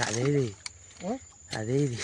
అదేది అదేది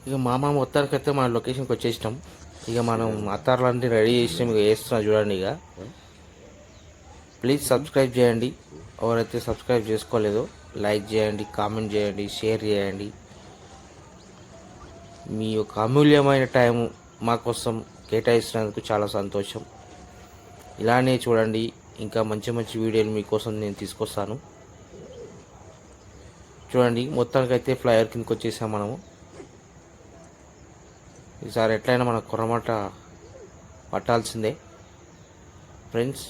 ఇక మామ మొత్తానికైతే మన లొకేషన్కి వచ్చేసినాం. ఇక మనం అత్తారులన్నీ రెడీ చేసినాం. ఇక వేస్తున్నాం చూడండి. ఇక ప్లీజ్ సబ్స్క్రైబ్ చేయండి. ఎవరైతే సబ్స్క్రైబ్ చేసుకోలేదో లైక్ చేయండి, కామెంట్ చేయండి, షేర్ చేయండి. మీ యొక్క అమూల్యమైన టైం మా కోసం కేటాయిస్తున్నందుకు చాలా సంతోషం. ఇలానే చూడండి, ఇంకా మంచి మంచి వీడియోలు మీకోసం నేను తీసుకొస్తాను. చూడండి, మొత్తానికైతే ఫ్లైఓవర్ కిందకి వచ్చేసాం మనము. ఈసారి ఎట్లయినా మన కొర్రమట్ట పట్టాల్సిందే. ఫ్రెండ్స్,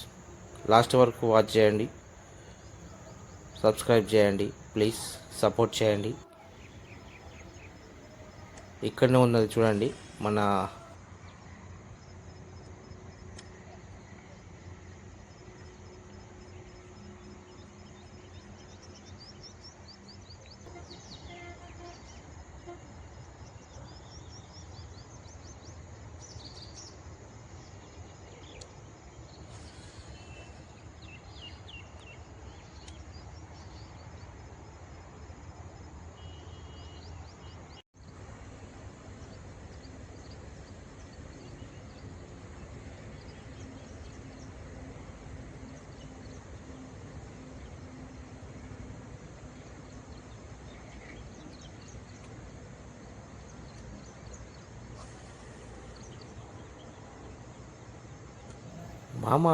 లాస్ట్ వరకు వాచ్ చేయండి, సబ్స్క్రైబ్ చేయండి, ప్లీజ్ సపోర్ట్ చేయండి. ఇక్కడనే ఉన్నది చూడండి మన మామ.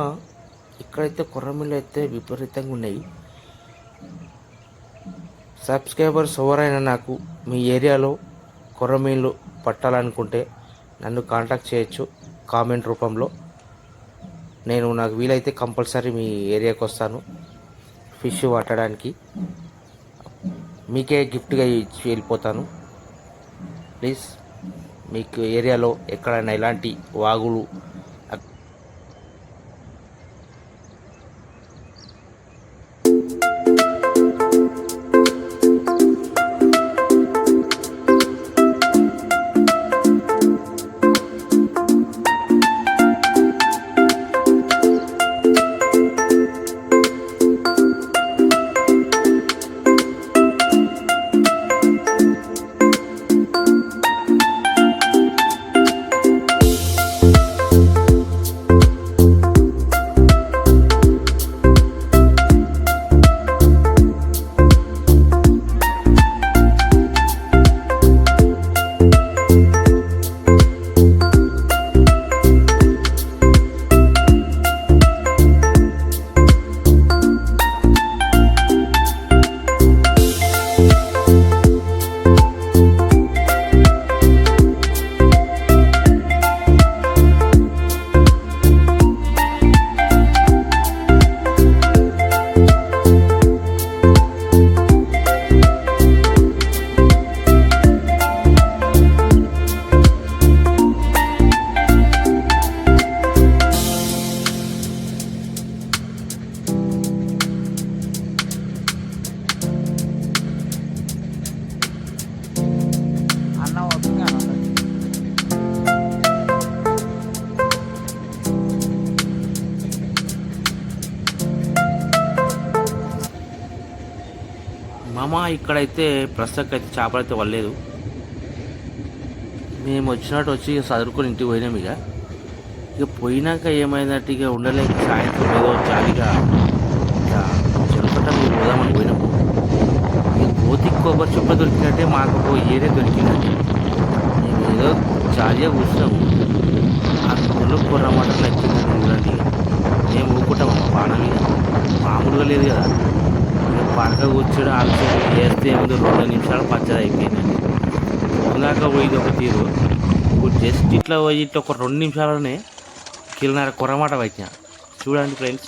ఇక్కడైతే కొర్రమీళ్ళు అయితే విపరీతంగా ఉన్నాయి. సబ్స్క్రైబర్స్ ఎవరైనా నాకు మీ ఏరియాలో కొర్రమీళ్ళు పట్టాలనుకుంటే నన్ను కాంటాక్ట్ చేయొచ్చు కామెంట్ రూపంలో. నాకు వీలైతే కంపల్సరీ మీ ఏరియాకి వస్తాను ఫిష్ పట్టడానికి. మీకే గిఫ్ట్గా ఇచ్చి వెళ్ళిపోతాను. ప్లీజ్, మీకు ఏరియాలో ఎక్కడైనా ఇలాంటి వాగులు మామ. ఇక్కడైతే ప్రస్తుతానికి అయితే చేపలు అయితే వల్లేదు. మేము వచ్చినట్టు వచ్చి చదువుకొని ఇంటికి పోయినాం. ఇక పోయినాక ఏమైందంటే ఇక ఉండలేక సాయంత్రం ఏదో జాలిగా చెరుకట్ట మీరు పోదామని పోయినాము. ఇక కోతి కొబ్బరి చెప్ప దొరికినట్టే మాకు ఏరియా దొరికినట్టే మేము ఏదో జాలిగా కూర్చున్నాము. అందులో కుర్రమాట నచ్చిందండి చూడండి. ఇక మేము ఊరుకుంటామమ్మ బాణం ఇక మామూలుగా లేదు కదా. ఇక పరక కూర్చొని ఆలోచన చేస్తే ఏముంది 2 నిమిషాలు పచ్చడి అయిపోయిందండి. ఇందాక పోయింది ఒక తీరు, ఇప్పుడు జస్ట్ ఇట్లా పోయి ఇట్లా ఒక 2 నిమిషాలనే కిలోన్నర కుర్రమాట వచ్చిన. చూడండి ఫ్రెండ్స్,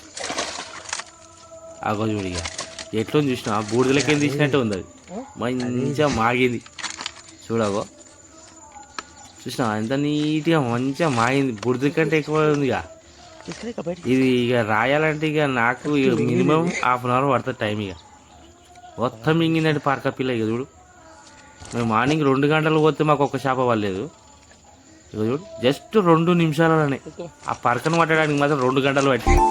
అగో చూడు ఇక ఎట్లా చూసిన బూడిదలకి వెళ్ళి తీసినట్టే ఉంది. అది మంచిగా మాగింది చూడగో, చూసినా ఎంత నీట్గా మంచిగా మాగింది. బుడిద కంటే ఎక్కువ ఉంది ఇక. ఇది ఇక రాయాలంటే ఇక నాకు మినిమం హాఫ్ అన్ అవర్ పడుతుంది టైం. ఇక మొత్తం మింగిందండి పార్క పిల్ల. ఇక చూడు, మేము మార్నింగ్ 2 గంటలు పోతే మాకు ఒక్క చేప పడలేదు. ఇక చూడు జస్ట్ 2 నిమిషాలనే ఆ పరకను పట్టడానికి మాత్రం 2 గంటలు పట్టింది.